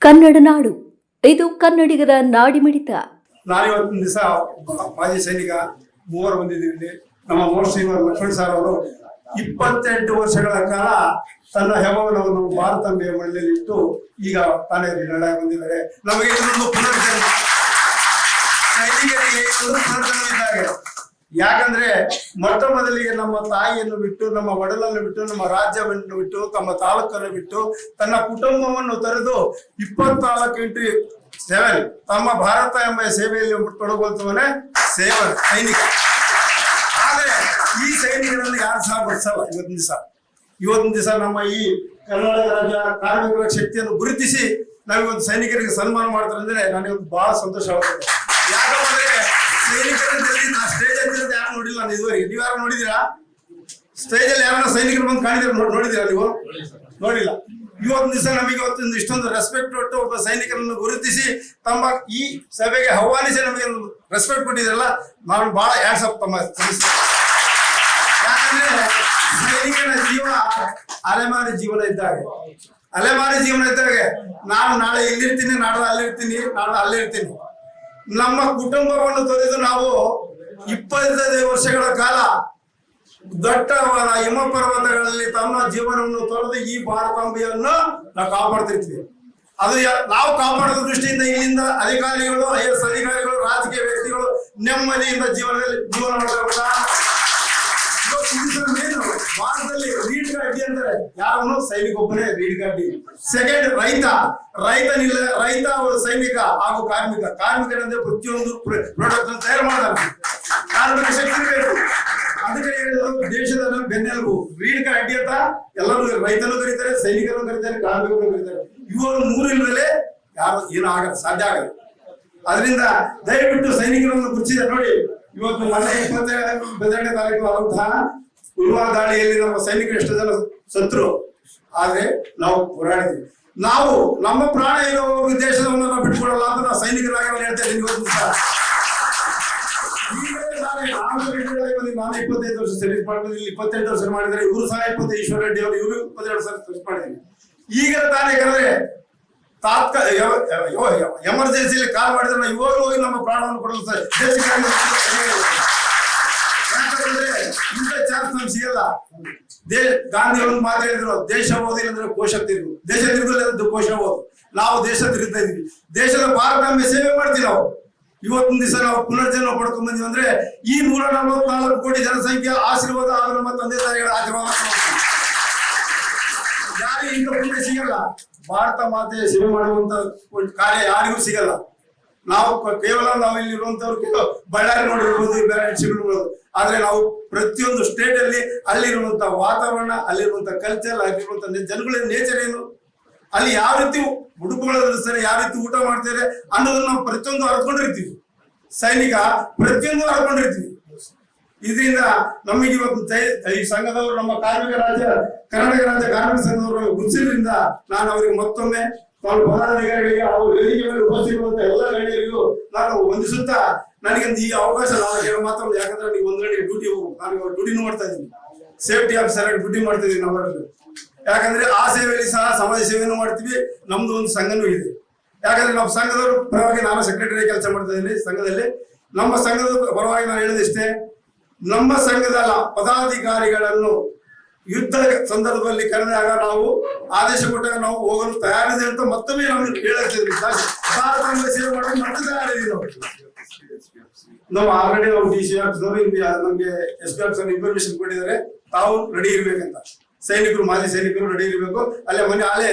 ಕನ್ನಡ ನಾಡು, ಇದು ಕನ್ನಡಿಗರ ನಾಡಿಮಿಡಿತ. ನಾನಿವತ್ತಿನ ದಿವಸ ಮಾಜಿ ಸೈನಿಕ ಮೂವರು ಬಂದಿದ್ದೀವಿ. ನಮ್ಮ ಮೋಸ್ಟ್ ಇವರು ಲಕ್ಷ್ಮಣ್ ಸರ್ ಅವರು 28 ವರ್ಷಗಳ ಕಾಲ ತನ್ನ ಹೆಮ್ಮವನ್ನು ಭಾರತಾಂಬೆಯ ಮನೆಯಲ್ಲಿ ಇಟ್ಟು ಈಗ ತಾನೇ ರಿಟೈರ್ ಬಂದಿದ್ದಾರೆ. ನಮಗೆ ಇದೊಂದು ಪುನರ್ಜನ್ಮ, ಸೈನಿಕರಿಗೆ ಇದೊಂದು ಪುನರ್ಜನ್ಮ ಇದ್ದಾಗ. ಯಾಕಂದ್ರೆ ಮೊಟ್ಟ ಮೊದಲಿಗೆ ನಮ್ಮ ತಾಯಿಯನ್ನು ಬಿಟ್ಟು, ನಮ್ಮ ಒಡಲನ್ನು ಬಿಟ್ಟು, ನಮ್ಮ ರಾಜ್ಯವನ್ನು ಬಿಟ್ಟು, ತಮ್ಮ ತಾಲೂಕನ್ನು ಬಿಟ್ಟು, ತನ್ನ ಕುಟುಂಬವನ್ನು ತೊರೆದು 24x7 ತಮ್ಮ ಭಾರತ ಎಂಬ ಸೇವೆಯಲ್ಲಿ ತೊಡಗುವಂತವನೇ ಸೈನಿಕ. ಆದ್ರೆ ಈ ಸೈನಿಕರನ್ನು ಯಾರು ಸಹ ಬಡಿಸಲ್ಲ. ಇವತ್ತಿನ ದಿವಸ ನಮ್ಮ ಈ ಕರ್ನಾಟಕ ರಾಜ್ಯ ಕಾರ್ಮಿಕರ ಶಕ್ತಿಯನ್ನು ಗುರುತಿಸಿ ನಾವಿವತ್ತು ಸೈನಿಕರಿಗೆ ಸನ್ಮಾನ ಮಾಡ್ತಾರೆ ಅಂದ್ರೆ ನನಗೆ ಬಹಳ ಸಂತೋಷವಾಗುತ್ತೆ. ಯಾಕಂದ್ರೆ ಸೈನಿಕರಲ್ಲಿ ನಾ ಸ್ಟೇಜ್ ಹತ್ತಿರದ ಯಾರು ನೋಡಿಲ್ಲ ನಾನು ಇದುವರೆಗೆ. ನೀವು ಯಾರು ನೋಡಿದೀರಾ? ಸ್ಟೇಜ್ ಅಲ್ಲಿ ಯಾರನ್ನ ಸೈನಿಕರು ಬಂದು ಕಾಣಿದ್ರೆ ನೋಡಿದೀರಾ ನೀವು? ನೋಡಿಲ್ಲ. ಇವತ್ತಿನ ದಿವಸ ನಮಗೆ ಇವತ್ತೊಂದು ಇಷ್ಟೊಂದು ರೆಸ್ಪೆಕ್ಟ್ ಕೊಟ್ಟು ಒಬ್ಬ ಸೈನಿಕರನ್ನು ಗುರುತಿಸಿ ತಮ್ಮ ಈ ಸಭೆಗೆ ಆಹ್ವಾನಿಸಿ ನಮಗೆ ಒಂದು ರೆಸ್ಪೆಕ್ಟ್ ಕೊಟ್ಟಿದ್ರಲ್ಲ, ನಾನು ಬಹಳ ಯಾಡ್ಸಪ್ ತಮ್ಮ. ಯಾಕಂದ್ರೆ ಸೈನಿಕನ ಜೀವನ ಅಲೆಮಾರಿ ಜೀವನ ಇದ್ದಾಗ, ನಾನು ನಾಳೆ ಇಲ್ಲಿರ್ತೀನಿ, ನಾಳೆ ಅಲ್ಲಿರ್ತೀನಿ, ನಾಳೆ ಅಲ್ಲಿರ್ತೀನಿ. ನಮ್ಮ ಕುಟುಂಬವನ್ನು ತೊರೆದು ನಾವು 25 ವರ್ಷಗಳ ಕಾಲ ದಟ್ಟವಾದ ಹಿಮ ಪರ್ವತಗಳಲ್ಲಿ ತಮ್ಮ ಜೀವನವನ್ನು ತೊರೆದು ಈ ಭಾರತಾಂಬೆಯನ್ನು ನಾವು ಕಾಪಾಡ್ತಿರ್ತೀವಿ. ಅದು ನಾವು ಕಾಪಾಡೋ ದೃಷ್ಟಿಯಿಂದ ಇಲ್ಲಿಂದ ಅಧಿಕಾರಿಗಳು, IAS ಅಧಿಕಾರಿಗಳು, ರಾಜಕೀಯ ವ್ಯಕ್ತಿಗಳು ನೆಮ್ಮದಿಯಿಂದ ಜೀವನ ಮಾಡಬೇಕಾ. ಭಾರತದಲ್ಲಿ ರೀಡ್ ಗಾಡಿ ಅಂದರೆ ಯಾರನ್ನು ಸೈನಿಕ ಒಬ್ಬನೇ ರೀಡ್ ಗಾಡಿ. ಸೆಕೆಂಡ್ ರೈತ ಅವರು ಸೈನಿಕ ಹಾಗೂ ಕಾರ್ಮಿಕರಂದ್ರೆ ಪ್ರತಿಯೊಂದು ಪ್ರಾಡಕ್ಟ್ ತಯಾರು ಮಾಡ್ತಾರೆ. ಕಾರ್ಮಿಕ ಶಕ್ತಿ ಬೇಕು. ಅದಕ್ಕೆ ದೇಶದ ಬೆನ್ನೆಲುಬು ರೀಡ್ ಗಾಡಿ ಅಂತ ಎಲ್ಲರೂ ರೈತನು ಕರೀತಾರೆ, ಸೈನಿಕರನ್ನು ಕರೀತಾರೆ, ಕಾರ್ಮಿಕರನ್ನು ಕರೀತಾರೆ. ಇವರು ಮೂರು ಇಲ್ಲದೆ ಯಾರು ಏನೂ ಆಗಲ್ಲ, ಸಾಧ್ಯ ಆಗಲ್ಲ. ಅದರಿಂದ ದಯವಿಟ್ಟು ಸೈನಿಕರನ್ನು ಗುರುತಿಸಿದ ನೋಡಿ. ಇವತ್ತು ಮೊನ್ನೆ 22ನೇ ತಾರೀಕು ಆದಂತಹ ಪುಲ್ವಾಮಾ ದಾಳಿಯಲ್ಲಿ ನಮ್ಮ ಸೈನಿಕರು ಎಷ್ಟು ಜನ ಸತ್ರು. ಆದ್ರೆ ನಾವು ಹೋರಾಡಿದ್ವಿ. ನಾವು ನಮ್ಮ ಪ್ರಾಣ ಇರೋ ದೇಶವನ್ನು ನಾವು ಬಿಟ್ಕೊಡಲ್ಲ ಅಂತ ನಾವು ಸೈನಿಕರಾಗಿ ನಾನು ಹೇಳ್ತಾ ಇದ್ದೀನಿ. ಇವತ್ತು ನಾನು 25 ವರ್ಷ ಸರ್ವಿಸ್ ಮಾಡಿದ್ರೆ, 28 ವರ್ಷ ಮಾಡಿದ್ರೆ, ಇವರು ಸಹ 20, ಈಶ್ವರ ರೆಡ್ಡಿ ಅವರು ಇವರು 22 ವರ್ಷ ಸರ್ವಿಸ್ ಮಾಡಿದ್ದೀನಿ. ಈಗ ತಾನೇ ಕರೆದ್ರೆ ಎಮರ್ಜೆನ್ಸಿಯಲ್ಲಿ ಕಾಲ್ ಮಾಡಿದ್ರೆ ನಾವು ಇವಾಗ ಹೋಗಿ ನಮ್ಮ ಪ್ರಾಣವನ್ನು ಕೊಡಲು ಸರ್ ಇಂಥ ಚಾನ್ಸ್ ನಮ್ಗೆ ಸಿಗಲ್ಲ. ಗಾಂಧಿ ಒಂದು ಮಾತಾಡಿದ್ರು, ದೇಶ ಓದಿಲ್ಲ ಅಂದ್ರೆ ಕೋಶ ತಿರುಗು, ದೇಶ ತಿರುಗಲ್ಲ ಕೋಶ ಓದು. ನಾವು ದೇಶ ತಿರುಗ್ತಾ ಇದೀವಿ, ದೇಶದ ಭಾರತಾಂಬೆ ಸೇವೆ ಮಾಡ್ತೀವಿ ನಾವು. ಇವತ್ತಿನ ದಿವಸ ನಾವು ಪುನರ್ಜನ್ಮ ಪಡ್ಕೊಂಡ್ ಬಂದಿವಿ ಅಂದ್ರೆ ಈ 144 ಕೋಟಿ ಜನಸಂಖ್ಯೆ ಆಶೀರ್ವಾದ ಆದ ನಮ್ಮ ತಂದೆ ತಾಯಿಗಳ ಆಶೀರ್ವಾದ ಯಾರಿಗೂ ಇಂಥ ಪುಣ್ಯ ಸಿಗಲ್ಲ. ಭಾರತ ಮಾತೆಯ ಸೇವೆ ಮಾಡುವಂತ ಕಾರ್ಯ ಯಾರಿಗೂ ಸಿಗಲ್ಲ. ನಾವು ಕೇವಲ ನಾವು ಇಲ್ಲಿ ಇರುವಂತವ್ರು ಬಳ್ಳಾರಿ ನೋಡಿರ್ಬೋದು, ಬೇರೆ ನೋಡ್ಬೋದು. ಆದ್ರೆ ನಾವು ಪ್ರತಿಯೊಂದು ಸ್ಟೇಟ್ ಅಲ್ಲಿ ಅಲ್ಲಿರುವಂತ ವಾತಾವರಣ, ಅಲ್ಲಿರುವಂತ ಕಲ್ಚರ್, ಅಲ್ಲಿರುವಂತ ಜನಗಳ ನೇಚರ್ ಏನು, ಅಲ್ಲಿ ಯಾವ ರೀತಿ ಉಡುಪುಗಳು ಧರಿಸ್ತಾರೆ, ಯಾವ ರೀತಿ ಊಟ ಮಾಡ್ತಾರೆ ಅನ್ನೋದನ್ನ ನಾವು ಪ್ರತಿಯೊಂದು ಅರ್ಕೊಂಡಿರ್ತೀವಿ. ಸೈನಿಕ ಪ್ರತಿಯೊಂದು ಅರ್ಕೊಂಡಿರ್ತೀವಿ. ಇದರಿಂದ ನಮಗೆ ಇವತ್ತು ಈ ಸಂಘದವರು, ನಮ್ಮ ಕರ್ನಾಟಕ ರಾಜ್ಯ ಕಾರ್ಮಿಕ ಸಂಘದವರು ಗುರುತಿಸಿದ್ರಿಂದ ನಾನು ಅವರಿಗೆ ಮತ್ತೊಮ್ಮೆ ಪದಾಧಿಕಾರಿಗಳಿಗೆ ಅವರು ವೇದಿಕೆ ಮೇಲೆ ಉಪಸ್ಥಿತಿರುವಂತ ಎಲ್ಲ ಗಣ್ಯರಿಗೂ ನಾನು ವಂದಿಸುತ್ತಾ, ನನಗೊಂದು ಈ ಅವಕಾಶ ನಾನು ಮಾತಾಡೋದು. ಯಾಕಂದ್ರೆ ನೀವು 1 ಗಂಟೆಗೆ ಡ್ಯೂಟಿ ಹೋಗು, ನಾನು ಡ್ಯೂಟಿನೂ ಮಾಡ್ತಾ ಇದ್ದೀನಿ, ಸೇಫ್ಟಿ ಆಫೀಸರ್ ಆಗಿ ಡ್ಯೂಟಿ ಮಾಡ್ತಾ ಇದ್ದೀನಿ ನಾವೆಲ್ಲರೂ. ಯಾಕಂದ್ರೆ ಆ ಸೇವೆಯಲ್ಲಿ ಸಹ ಸಮಾಜ ಸೇವೆಯನ್ನು ಮಾಡ್ತೀವಿ. ನಮ್ದು ಒಂದು ಸಂಘನೂ ಇದೆ. ಯಾಕಂದ್ರೆ ನಮ್ಮ ಸಂಘದವರು ಪರವಾಗಿ ನಾನು ಸೆಕ್ರೆಟರಿ ಕೆಲಸ ಮಾಡ್ತಾ ಇದ್ದೀನಿ ಸಂಘದಲ್ಲಿ. ನಮ್ಮ ಸಂಘದ ಪರವಾಗಿ ನಾನು ಹೇಳೋದಿಷ್ಟೇ, ನಮ್ಮ ಸಂಘದ ಪದಾಧಿಕಾರಿಗಳನ್ನು ಯುದ್ಧ ಸಂದರ್ಭದಲ್ಲಿ ಕರೆದಾಗ ನಾವು ಆದೇಶ ಕೊಟ್ಟಾಗ ನಾವು ಹೋಗಲು ತಯಾರಿದೆ ಅಂತ ಮತ್ತೊಮ್ಮೆ ನಮ್ಗೆ ಹೇಳಕ್ತಿದ್ವಿ. ಭಾರತಾಂಬೆ ಸೇವೆ ಮಾಡೋದು ಮತ್ತೆ ತಯಾರಿದ್ದೀವಿ ನಾವು. ಆಲ್ರೆಡಿ ನಾವು DC ಆಫೀಸರು ನಮ್ಗೆ SP ಆಫೀಸರ್ ಇನ್ಫಾರ್ಮೇಶನ್ ಕೊಟ್ಟಿದ್ದಾರೆ, ತಾವು ರೆಡಿ ಇರ್ಬೇಕಂತ. ಸೈನಿಕರು, ಮಾಜಿ ಸೈನಿಕರು ರೆಡಿ ಇರಬೇಕು. ಅಲ್ಲೇ ಮೊನ್ನೆ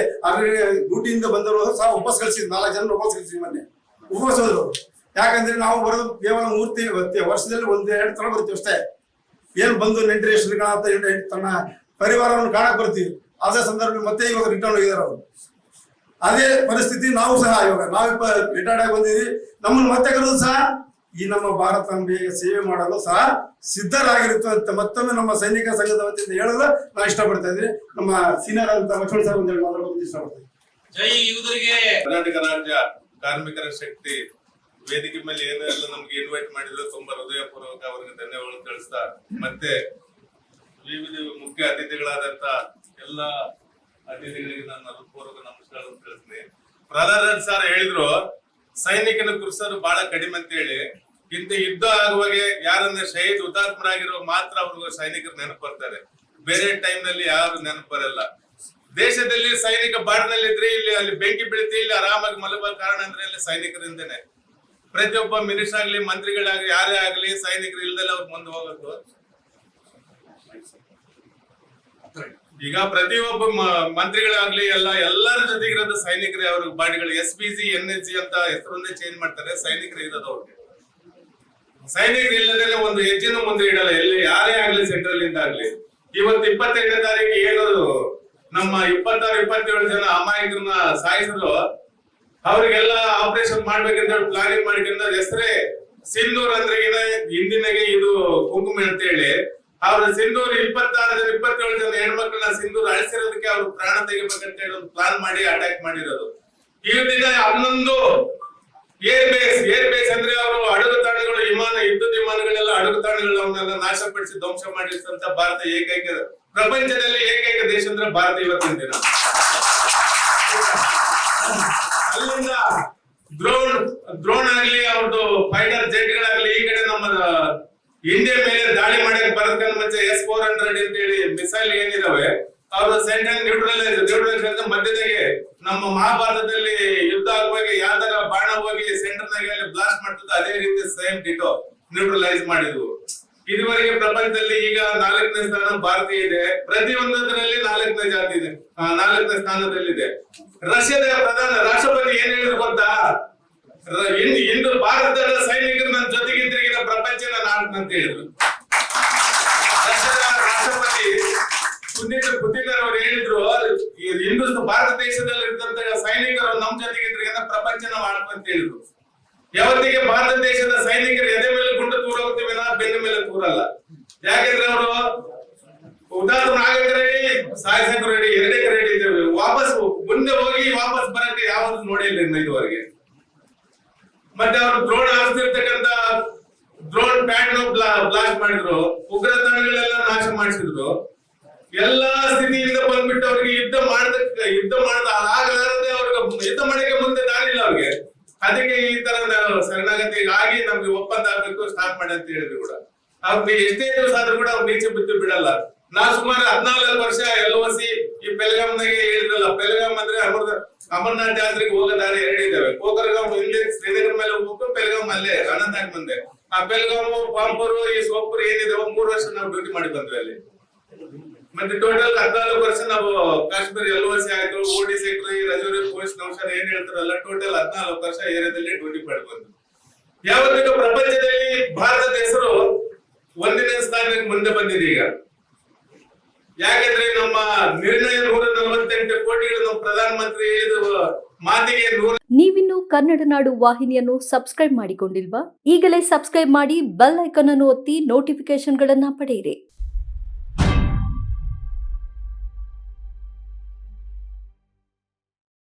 ಆಲ್ರೆಡಿ ಡ್ಯೂಟಿಯಿಂದ ಬಂದವರು ಸಹ ವಾಪಸ್ ಕಳಿಸಿದ್ವಿ. 4 ಜನ ವಾಪಸ್ ಕಳಿಸಿದ್ವಿ ಮೊನ್ನೆ, ವಾಪಸ್ ಹೋದ್ರು. ಯಾಕಂದ್ರೆ ನಾವು ಬರೋದು ಕೇವಲ ವರ್ಷದಲ್ಲಿ 1-2 ಸಲ ಬರ್ತೀವಿ ಅಷ್ಟೇ. ಏನ್ ಬಂದು ನೆಂಟರು ಎಷ್ಟು ತನ್ನ ಪರಿವಾರವನ್ನು ಕಾಣಕ್ ಬರ್ತೀವಿ. ಅದೇ ಸಂದರ್ಭ ಮತ್ತೆ ಇವಾಗ ರಿಟರ್ನ್ ಹೋಗಿದ್ದಾರೆ ಅವರು. ಅದೇ ಪರಿಸ್ಥಿತಿ ನಾವು ಸಹ ಇವಾಗ ನಾವು ರಿಟೈರ್ಡ್ ಆಗಿ ಬಂದಿದ್ದೀವಿ. ನಮ್ಮನ್ನು ಮತ್ತೆ ಕರೆದು ಸಹ ಈ ನಮ್ಮ ಭಾರತಾಂಬೆಗೆ ಸೇವೆ ಮಾಡಲು ಸಹ ಸಿದ್ಧರಾಗಿರುತ್ತೆ ಅಂತ ಮತ್ತೊಮ್ಮೆ ನಮ್ಮ ಸೈನಿಕ ಸಂಘದ ವತಿಯಿಂದ ಹೇಳಲು ನಾನು ಇಷ್ಟಪಡ್ತಾ ಇದ್ದೀನಿ. ನಮ್ಮ ಸೀನಿಯರ್ ಅಂತ ಲಕ್ಷ್ಮಣ್ ಸರ್ ಅಂತ ಹೇಳಿ ಮಾತಾಡೋದು ಇಷ್ಟಪಡ್ತೀನಿ. ಜೈ ಯುವಕರಿಗೆ. ಕರ್ನಾಟಕ ರಾಜ್ಯ ಕಾರ್ಮಿಕರ ಶಕ್ತಿ ವೇದಿಕೆ ಮೇಲೆ ಏನೆಲ್ಲ ನಮ್ಗೆ ಇನ್ವೈಟ್ ಮಾಡಿದ್ರು ತುಂಬಾ ಹೃದಯಪೂರ್ವಕ ಅವರಿಗೆ ಧನ್ಯವಾದ ತಿಳಿಸ್ತಾ, ಮತ್ತೆ ವಿವಿಧ ಮುಖ್ಯ ಅತಿಥಿಗಳಾದಂತ ಎಲ್ಲ ಅತಿಥಿಗಳಿಗೆ ನಾನು ಹೃದಯಪೂರ್ವಕ ನಮಸ್ಕಾರವನ್ನು ತಿಳಿಸ್ತೀನಿ. ಪ್ರಹ್ಲಾದ್ ಸರ್ ಹೇಳಿದ್ರು ಸೈನಿಕನ ಕುರಿಸೋರು ಬಹಳ ಕಡಿಮೆ ಅಂತ ಹೇಳಿ. ಇಂತ ಯುದ್ಧ ಆಗುವಾಗ ಯಾರಂದ್ರೆ ಶಹೀದ್ ಹುತಾತ್ಮರಾಗಿರೋ ಮಾತ್ರ ಅವ್ರಿಗೂ ಸೈನಿಕರು ನೆನಪು ಬರ್ತಾರೆ. ಬೇರೆ ಟೈಮ್ ನಲ್ಲಿ ಯಾರು ನೆನಪು ಬರಲ್ಲ. ದೇಶದಲ್ಲಿ ಸೈನಿಕ ಬಾರ್ಡರ್ನಲ್ಲಿ ಇದ್ರೆ ಇಲ್ಲಿ ಅಲ್ಲಿ ಬೆಂಕಿ ಬೀಳುತ್ತೆ, ಇಲ್ಲಿ ಆರಾಮಾಗಿ ಮಲಗುವ ಕಾರಣ ಅಂದ್ರೆ ಇಲ್ಲಿ ಸೈನಿಕರಿಂದನೇ. ಪ್ರತಿಯೊಬ್ಬ ಮಿನಿಸ್ಟರ್ ಆಗ್ಲಿ ಮಂತ್ರಿಗಳಾಗ್ಲಿ ಯಾರೇ ಆಗ್ಲಿ ಸೈನಿಕರು ಇಲ್ದಲ್ಲ ಅವ್ರು ಮುಂದೆ ಹೋಗೋದು. ಈಗ ಪ್ರತಿಯೊಬ್ಬ ಮಂತ್ರಿಗಳಾಗ್ಲಿ ಎಲ್ಲರ ಜೊತೆಗಿರೋದು ಸೈನಿಕರೇ. ಅವ್ರ ಬಾಡಿಗಳು SPG NSG ಅಂತ ಹೆಸರನ್ನೇ ಚೇಂಜ್ ಮಾಡ್ತಾರೆ, ಸೈನಿಕರು ಇರೋದು ಅವ್ರಿಗೆ. ಸೈನಿಕರು ಇಲ್ಲದೇ ಒಂದು ಹೆಜ್ಜೆನೂ ಮುಂದೆ ಇಡಲ್ಲ, ಎಲ್ಲಿ ಯಾರೇ ಆಗ್ಲಿ ಸೆಂಟ್ರಲ್ ಇಂದ ಆಗ್ಲಿ. ಇವತ್ತು 22ನೇ ತಾರೀಕು ಏನು ನಮ್ಮ 26-27 ಜನ ಅಮಾಯಕರನ್ನ ಸಾಯಿಸಿದ್ರು, ಅವ್ರಿಗೆಲ್ಲ ಆಪರೇಷನ್ ಮಾಡ್ಬೇಕಂತ ಪ್ಲಾನಿಂಗ್ ಮಾಡ್ಕೊಂಡ ಹೆಸರೇ ಸಿಂಧೂರ್ ಅಂದ್ರೆ ಹಿಂದಿನಾಗೆ ಇದು ಕುಂಕುಮ ಅಂತ ಹೇಳಿ ಅವ್ರ ಸಿಂಧೂರ್ 26-27 ಜನ ಹೆಣ್ಮಕ್ಳನ್ನ ಸಿಂಧೂರ್ ಅಳಿಸಿರೋದಕ್ಕೆ ಅವ್ರು ಪ್ರಾಣ ತೆಗಿಬೇಕಂತ ಹೇಳಿ ಒಂದು ಪ್ಲಾನ್ ಮಾಡಿ ಅಟ್ಯಾಕ್ ಮಾಡಿರೋದು. ಈ ದಿನ 11 ಏರ್ ಬೇಸ್ ಅಂದ್ರೆ ಅವರು ಅಡಗು ತಾಣಗಳು ಯುದ್ಧದ ವಿಮಾನಗಳೆಲ್ಲ ಅಡಗು ತಾಣಗಳನ್ನೆಲ್ಲ ನಾಶಪಡಿಸಿ ಧ್ವಂಸ ಮಾಡಿದಂತ ಭಾರತ ಏಕೈಕ, ಪ್ರಪಂಚದಲ್ಲಿ ಏಕೈಕ ದೇಶ ಅಂದ್ರೆ ಭಾರತ ಇವತ್ತಿನ ದಿನ. ಅಲ್ಲಿಂದ ಡ್ರೋನ್ ಆಗ್ಲಿ ಅವ್ರದ್ದು ಫೈಟರ್ ಜೆಟ್ಗಳಾಗ್ಲಿ ಈ ಕಡೆ ನಮ್ಮ ಇಂಡಿಯಾ ಮೇಲೆ ದಾಳಿ ಮಾಡಕ್ ಬರೋದಕ್ಕೆ ಮುಂಚೆ S-400 ಅಂತ ಹೇಳಿ ಮಿಸೈಲ್ ಏನಿದಾವೆ ಅವ್ರ ಸೆಂಟ್ರಲ್ ನ್ಯೂಟ್ರಲೈಸ್ ಮಧ್ಯದಾಗೆ ನಮ್ಮ ಮಹಾಭಾರತದಲ್ಲಿ ಯುದ್ಧ ಆಗುವಾಗ ಯಾವ ತರ ಬಾಣ ಹೋಗಿ ಸೆಂಟರ್ ನಾಗೆ ಅಲ್ಲಿ ಬ್ಲಾಸ್ಟ್ ಮಾಡ್ತದೆ ಅದೇ ರೀತಿ ಸೇಮ್ ಡಿಟೋ ನ್ಯೂಟ್ರಲೈಸ್ ಮಾಡಿದ್ವು. ಇದುವರೆಗೆ ಪ್ರಪಂಚದಲ್ಲಿ ಈಗ 4ನೇ ಸ್ಥಾನ ಭಾರತೀಯ ಇದೆ. ಪ್ರತಿಯೊಂದರಲ್ಲಿ 4ನೇ ಜಾತಿ ಇದೆ, 4ನೇ ಸ್ಥಾನದಲ್ಲಿದೆ. ರಷ್ಯಾದ ಪ್ರಧಾನ ರಾಷ್ಟ್ರಪತಿ ಏನ್ ಹೇಳಿದ್ರು ಗೊತ್ತಾ? ಇಂದು ಭಾರತದ ಸೈನಿಕರು ನನ್ನ ಜೊತೆಗಿದ್ರಿಗೆ ಪ್ರಪಂಚನ ನಾಲ್ಕು ಅಂತ ಹೇಳಿದ್ರು. ರಷ್ಯಾದ ರಾಷ್ಟ್ರಪತಿ ಪುತಿನ್ ಅವರು ಹೇಳಿದ್ರು ಇಂದು ಭಾರತ ದೇಶದಲ್ಲಿ ಇರ್ತಂತ ಸೈನಿಕರು ನಮ್ ಜೊತೆಗಿದ್ರಿಗೆ ಪ್ರಪಂಚನ ಮಾಡ್ಕೊ ಅಂತ ಹೇಳಿದ್ರು. ಯಾವತ್ತಿಗೆ ಭಾರತ ದೇಶದ ಸೈನಿಕರು ಎದೆ ಮೇಲೆ ಗುಂಡು ತೂರೋಗ್ತೀವಿ ನಾ ಬೆನ್ನ ಮೇಲೆ ತೂರಲ್ಲ. ಯಾಕೆಂದ್ರೆ ಅವರು ಹುತಾತ್ಮ ಆಗಕ್ಕೆ ರೆಡಿ, ಸಾಯಿಸಕ್ಕೆ ರೆಡಿ, ಎರಡಕ್ಕೆ ರೆಡಿ ಇದ್ದೇವೆ. ವಾಪಸ್ ಮುಂದೆ ಹೋಗಿ ವಾಪಸ್ ಬರಕ್ಕೆ ಯಾವ್ದು ನೋಡಿಲ್ಲ ಇದುವರೆಗೆ. ಮತ್ತೆ ಅವರು ಡ್ರೋನ್ ಹಾರಿಸ್ತಿರ್ತಕ್ಕಂತ ಡ್ರೋನ್ ಪ್ಯಾಡ್ ಬ್ಲಾಸ್ಟ್ ಮಾಡಿದ್ರು, ಉಗ್ರ ತಾಣಗಳೆಲ್ಲ ನಾಶ ಮಾಡಿಸಿದ್ರು. ಎಲ್ಲಾ ಸ್ಥಿತಿಯಿಂದ ಬಂದ್ಬಿಟ್ಟು ಅವ್ರಿಗೆ ಯುದ್ಧ ಮಾಡದ ಆಗಲಾರದೆ ಅವ್ರಿಗೆ ಯುದ್ಧ ಮಾಡಕ್ಕೆ ಮುಂದೆ ದಾರಿ ಇಲ್ಲ ಅವ್ರಿಗೆ. ಅದಕ್ಕೆ ಈ ತರ ಶರಣಾಗತಿ ಆಗಿ ನಮ್ಗೆ ಒಪ್ಪಂದ ಆಗ್ಬೇಕು ಸ್ಟಾಪ್ ಮಾಡಿ ಅಂತ ಹೇಳಿದ್ರು ಕೂಡ. ಅವ್ರಿಗೆ ಎಷ್ಟೇ ದಿವಸ ಆದ್ರೂ ಕೂಡ ಅವ್ರು ನೀಚೆ ಬಿದ್ದು ಬಿಡಲ್ಲ. ನಾವು ಸುಮಾರು 14 ವರ್ಷ LOC ಈ ಪೆಲ್ಗಾಮ್ನಾಗೆ ಹೇಳಿದ್ರಲ್ಲ, ಪೆಲ್ಗಾಮ್ ಅಂದ್ರೆ ಅಮರನಾಥ್ ಜಾತ್ರೆಗೆ ಹೋಗೋ ದಾರಿ 2 ಇದಾವೆ. ಕೋಕರಗಾಮ್ ಇಲ್ಲಿ ಶ್ರೀನಗರ ಮೇಲೆ ಹೋಗ್ಬೇಕು, ಪೆಲ್ಗಾಮ್ ಅಲ್ಲೇ ಅನಂತನಾಗ್ ಮುಂದೆ. ಆ ಪೆಲ್ಗಾಮ್, ಪಾಂಪೂರು, ಈ ಸೋಪುರ್ ಏನಿದಾವೆ 3 ವರ್ಷ ನಾವು ಡ್ಯೂಟಿ ಮಾಡಿ ಬಂದ್ವಿ ಅಲ್ಲಿ. ಮತ್ತೆ ಟೋಟಲ್ 14 ವರ್ಷ ನಾವು ಕಾಶ್ಮೀರ್ LOC ಆಯ್ತು, OD ಸೆಕ್ಟರ್, ರಜೌರಿ ಪೊಲೀಸ್ ನೌಕರ ಏನ್ ಹೇಳ್ತಾರಲ್ಲ, ಟೋಟಲ್ 14 ವರ್ಷ ಏರಿಯಾದಲ್ಲಿ ಡ್ಯೂಟಿ ಮಾಡಿ ಬಂದ್ವಿ. ಯಾವತ್ತಿಗೂ ಪ್ರಪಂಚದಲ್ಲಿ ಭಾರತದ ಹೆಸರು 1ನೇ ಸ್ಥಾನಕ್ಕೆ ಮುಂದೆ ಬಂದಿದೆ ಈಗ. ಯಾಕೆಂದ್ರೆ ನಮ್ಮ ನಿರ್ಣಯ 148 ಕೋಟಿಗಳು ನಮ್ಮ ಪ್ರಧಾನ ಮಂತ್ರಿ ಹೇಳಿದ ಮಾತಿಗೆ ನೀವಿನ್ನು ಕನ್ನಡ ನಾಡು ವಾಹಿನಿಯನ್ನು ಸಬ್ಸ್ಕ್ರೈಬ್ ಮಾಡಿಕೊಂಡಿಲ್ವಾ? ಈಗಲೇ ಸಬ್ಸ್ಕ್ರೈಬ್ ಮಾಡಿ ಬೆಲ್ ಐಕಾನ್ ಅನ್ನು ಒತ್ತಿ ನೋಟಿಫಿಕೇಶನ್ಗಳನ್ನ ಪಡೆಯಿರಿ.